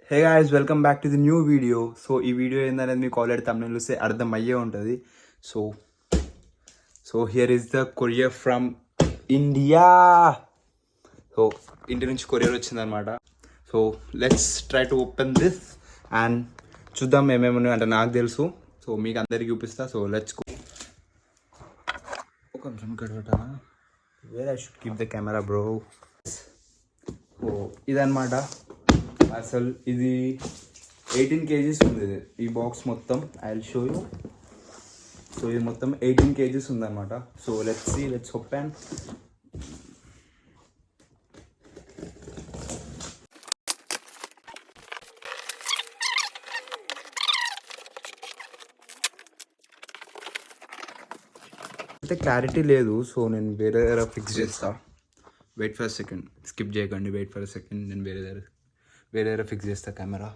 Hey guys, welcome back to the new video. So ఈ video ఏందనేది మీకు already తమిళ చూస్తే అర్థమయ్యే ఉంటుంది. So so here is the courier from India. So ఇంటి నుంచి కొరియర్ వచ్చిందనమాట. So let's try to open this and చూద్దాం ఏమేమి ఉన్నాయో. అంటే నాకు తెలుసు, సో మీకు అందరికి చూపిస్తా. So let's go. ఒక నిమిషం కడగటా, where I should keep the camera bro. So ఇదన్నమాట. అసలు ఇది 18 kgs ఉంది. ఈ బాక్స్ మొత్తం I will show you. So ఇది మొత్తం 18 kgs ఉందన్నమాట. So let's open. అయితే క్లారిటీ లేదు, సో నేను వేరే దగ్గర ఫిక్స్ చేస్తా. వెయిట్ ఫర్ సెకండ్, స్కిప్ చేయకండి. వెయిట్ ఫర్ సెకండ్, నేను వేరే దగ్గర ఫిక్స్ చేస్తా కెమెరా.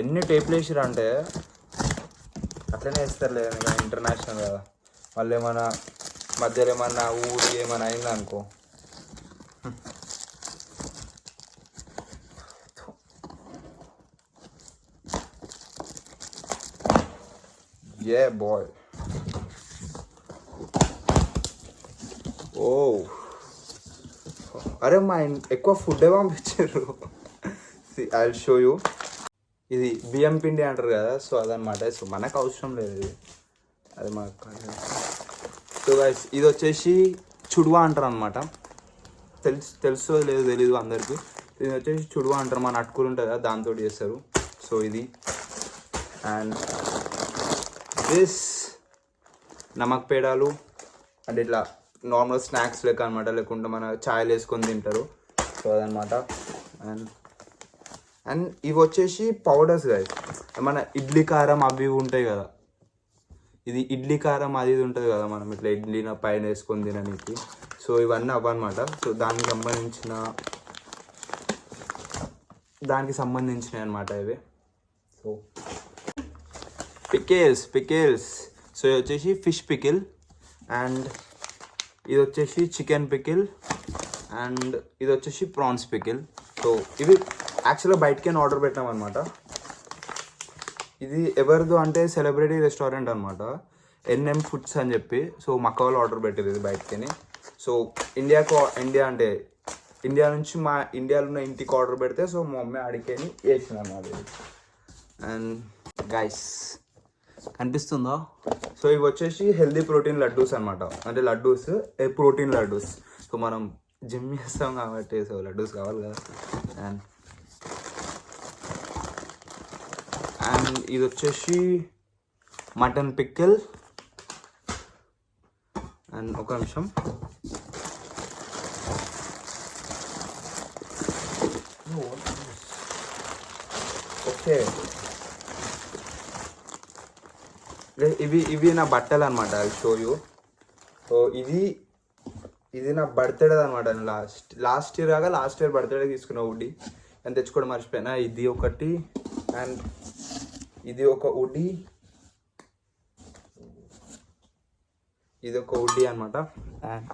ఎన్ని టేప్లు వేసిరా అంటే అట్లనే వేస్తారు. లేదా ఇంటర్నేషనల్ కదా, మళ్ళీ ఏమైనా మధ్యలో ఏమన్నా ఊడి ఏమైనా అయిందా అనుకో. ఏ బాయ్, ఓ అరే మా ఎక్కువ ఫుడ్ పంపించారు. I will show you. ఇది బియ్యం పిండి అంటారు కదా, సో అదనమాట. సో మనకు అవసరం లేదు ఇది, అది మాకు. సో గైస్, ఇది వచ్చేసి చుడువా అంటారు అనమాట. తెలుసో లేదో తెలీదు అందరికీ. ఇది వచ్చేసి చుడువా అంటారు. మన అటుకులు ఉంటుంది కదా, దాంతో చేస్తారు. సో ఇది అండ్ దిస్ నమక్ పేడాలు. అంటే ఇట్లా నార్మల్ స్నాక్స్ లెక్క అనమాట, లేకుంటే మన ఛాయలు వేసుకొని తింటారు. సో అదనమాట. అండ్ ఇవి వచ్చేసి పౌడర్స్ కదా, మన ఇడ్లీ కారం అవి ఉంటాయి కదా. ఇది ఇడ్లీ కారం అది ఇది ఉంటుంది కదా, మనం ఇట్లా ఇడ్లీ పైన వేసుకొని తినడానికి. సో ఇవన్నీ అవ్వనమాట. సో దానికి సంబంధించినవి అనమాట ఇవి. So pickles. సో ఇది వచ్చేసి ఫిష్ పికిల్, అండ్ ఇది వచ్చేసి చికెన్ పికిల్, అండ్ ఇది వచ్చేసి ప్రాన్స్ పికిల్. సో ఇవి యాక్చువల్గా బయటకే ఆర్డర్ పెట్టామన్నమాట. ఇది ఎవరిదో అంటే సెలబ్రిటీ రెస్టారెంట్ అనమాట, ఎన్ఎం ఫుడ్స్ అని చెప్పి. సో మక్క వాళ్ళు ఆర్డర్ పెట్టారు ఇది బయటకి. సో ఇండియా నుంచి మా ఇండియాలో ఉన్న ఇంటికి ఆర్డర్ పెడితే, సో మా మమ్మీ అడిగేని వేసింది అన్నమాట ఇది. అండ్ గైస్ కనిపిస్తుందా? సో ఇవి వచ్చేసి హెల్దీ ప్రోటీన్ లడ్డూస్ అనమాట. అంటే లడ్డూస్, ప్రోటీన్ లడ్డూస్. సో మనం జిమ్ చేస్తాం కాబట్టి సో లడ్డూస్ కావాలి కదా. అండ్ ఇది వచ్చేసి మటన్ పిక్కల్. అండ్ ఒక నిమిషం, ఓకే. ఇవి నా బట్టలు అనమాట. I show you. సో ఇది నా బర్త్డే అనమాట. లాస్ట్ ఇయర్ బర్త్డే తీసుకున్న ఉడ్డీ అని తెచ్చుకోవడం మర్చిపోయినా. ఇది ఒకటి, అండ్ ఇది ఒక ఉడ్డీ, అనమాట. అండ్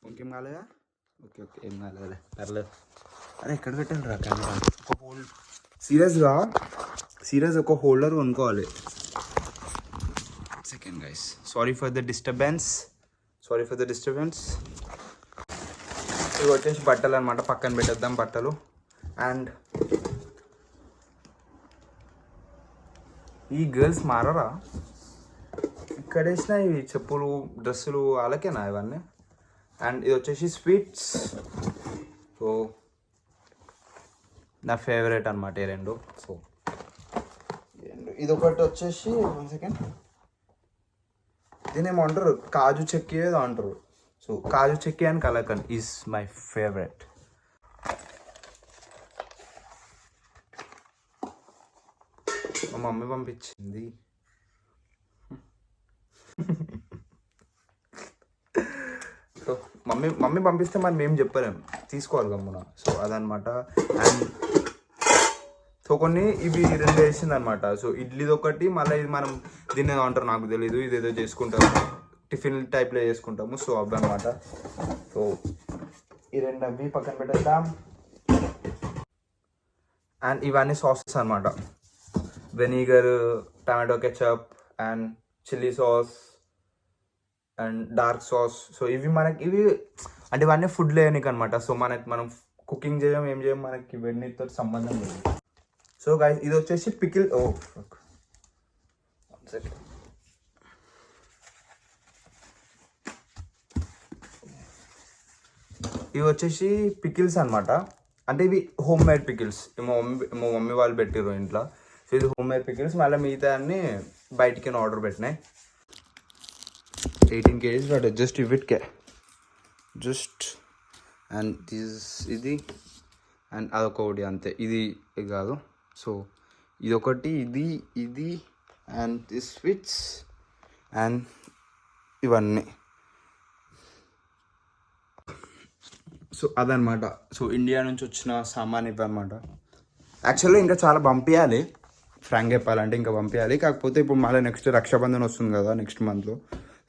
ఇంకేం కాలేదా? ఓకే ఏం కాలేదులే, పర్లేదు. అరే ఎక్కడ పెట్టాను రా కెమెరా? సీరియస్ ఒక హోల్డర్ కొనుక్కోవాలి. Second guys, sorry for the disturbance. ఇవి వచ్చేసి బట్టలు అనమాట. పక్కన పెట్టేద్దాం బట్టలు. అండ్ ఈ గర్ల్స్ మారరా? ఇక్కడ వేసిన ఇవి చెప్పులు, డ్రెస్సులు వాళ్ళకేనా ఇవన్నీ? అండ్ ఇది వచ్చేసి స్వీట్స్. సో నా ఫేవరెట్ అనమాట ఈ రెండు. సో ఇది ఒకటి వచ్చేసి, 1 సెకండ్, దీని ఏమంటారు, కాజు చెక్కీ ఏదో అంటారు. So kaju chikki and kalakand is my favourite. మా మమ్మీ పంపించింది. సో మమ్మీ పంపిస్తే మరి మేము చెప్పలేము, తీసుకోవాలి గమ్మున. సో అదనమాట. అండ్ సో కొన్ని ఇవి 2 వేసింది అనమాట. సో ఇడ్లీది ఒకటి, మళ్ళీ ఇది మనం దీన్ని ఏదో అంటారు నాకు తెలీదు, ఇదేదో చేసుకుంటాము, టిఫిన్ టైప్లో చేసుకుంటాము. సో అవి అనమాట. సో ఈ రెండు అవి పక్కన పెట్టేద్దాం. అండ్ ఇవన్నీ సాసెస్ అనమాట, vinegar, tomato ketchup and chilli sauce and dark sauce. So ఇవి అంటే ఇవన్నీ ఫుడ్ లేనిక అనమాట. సో మనం కుకింగ్ చేయం, ఏం చేయం, మనకి ఇవన్నీతో సంబంధం లేదు. సో గైస్ ఇది వచ్చేసి పికిల్. ఇవి వచ్చేసి పికిల్స్ అనమాట. అంటే ఇవి హోమ్ మేడ్ పికిల్స్, మా మమ్మీ వాళ్ళు పెట్టిర్రు ఇంట్లో. సో ఇది హోమ్ మేడ్ పికిల్స్. మళ్ళీ మిగతా అన్ని బయటికి ఆర్డర్ పెట్టినాయి. 18 kgs బట్ జస్ట్ ఇవిట్కే జస్ట్. అండ్ ఇది అండ్ అదొకటి అంతే, ఇది కాదు. సో ఇదొకటి, ఇది అండ్ దిస్ స్విచ్ అండ్ ఇవన్నీ. సో అదనమాట. సో ఇండియా నుంచి వచ్చిన సామాన్ ఇవన్నమాట. యాక్చువల్గా ఇంకా చాలా పంపించాలి, ఫ్రాంక్ చెప్పాలంటే ఇంకా పంపించాలి. కాకపోతే ఇప్పుడు మళ్ళీ నెక్స్ట్ రక్షాబంధన్ వస్తుంది కదా నెక్స్ట్ మంత్లో.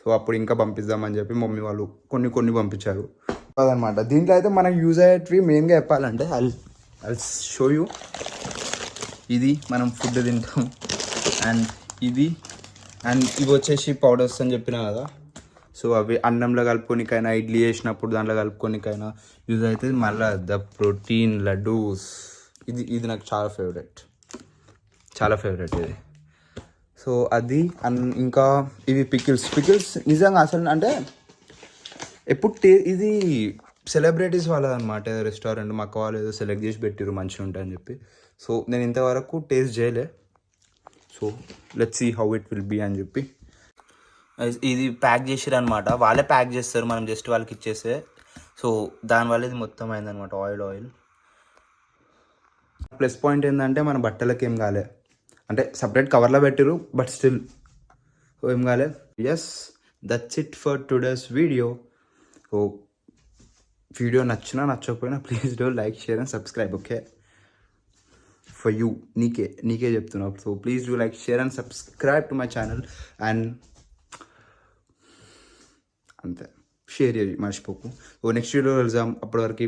సో అప్పుడు ఇంకా పంపిద్దామని చెప్పి మమ్మీ వాళ్ళు కొన్ని పంపించారు. అదనమాట. దీంట్లో అయితే మనకు యూజ్ అయ్యేటివి మెయిన్గా చెప్పాలంటే ఐ షో యూ. ఇది మనం ఫుడ్ తింటాం, అండ్ ఇవి వచ్చేసి పౌడర్స్ అని చెప్పిన కదా. సో అవి అన్నంలో కలుపుకోనికైనా, ఇడ్లీ చేసినప్పుడు దాంట్లో కలుపుకోనికైనా యూజ్ అవుతుంది. మళ్ళీ ద ప్రోటీన్ లడ్డూస్, ఇది నాకు చాలా ఫేవరెట్ ఇది. సో అది ఇంకా ఇవి పికిల్స్ నిజంగా అసలు అంటే ఎప్పుడు ఇది సెలబ్రిటీస్ వాళ్ళదనమాట. ఏదో రెస్టారెంట్ మాకు వాళ్ళు ఏదో సెలెక్ట్ చేసి పెట్టిరు మంచిగా ఉంటాయని చెప్పి. సో నేను ఇంతవరకు టేస్ట్ చేయలే. So let's see how it will be అని చెప్పి. ఇది ప్యాక్ చేసిరు అనమాట, వాళ్ళే ప్యాక్ చేస్తారు, మనం జస్ట్ వాళ్ళకి ఇచ్చేస్తే. సో దానివల్ల ఇది మొత్తం అయిందనమాట, ఆయిల్. ప్లస్ పాయింట్ ఏంటంటే మన బట్టలకి ఏం కాలే, అంటే సపరేట్ కవర్లో పెట్టిరు బట్ స్టిల్ ఏం కాలే. Yes, that's it for today's video. So video నచ్చకపోయినా please do like, share and subscribe. Okay, for you, నీకే చెప్తున్నావు. So please do like, share and subscribe to my channel. And అంతే, share చేయి మర్చిపోకు. Next video వెళ్దాం. అప్పటి వరకు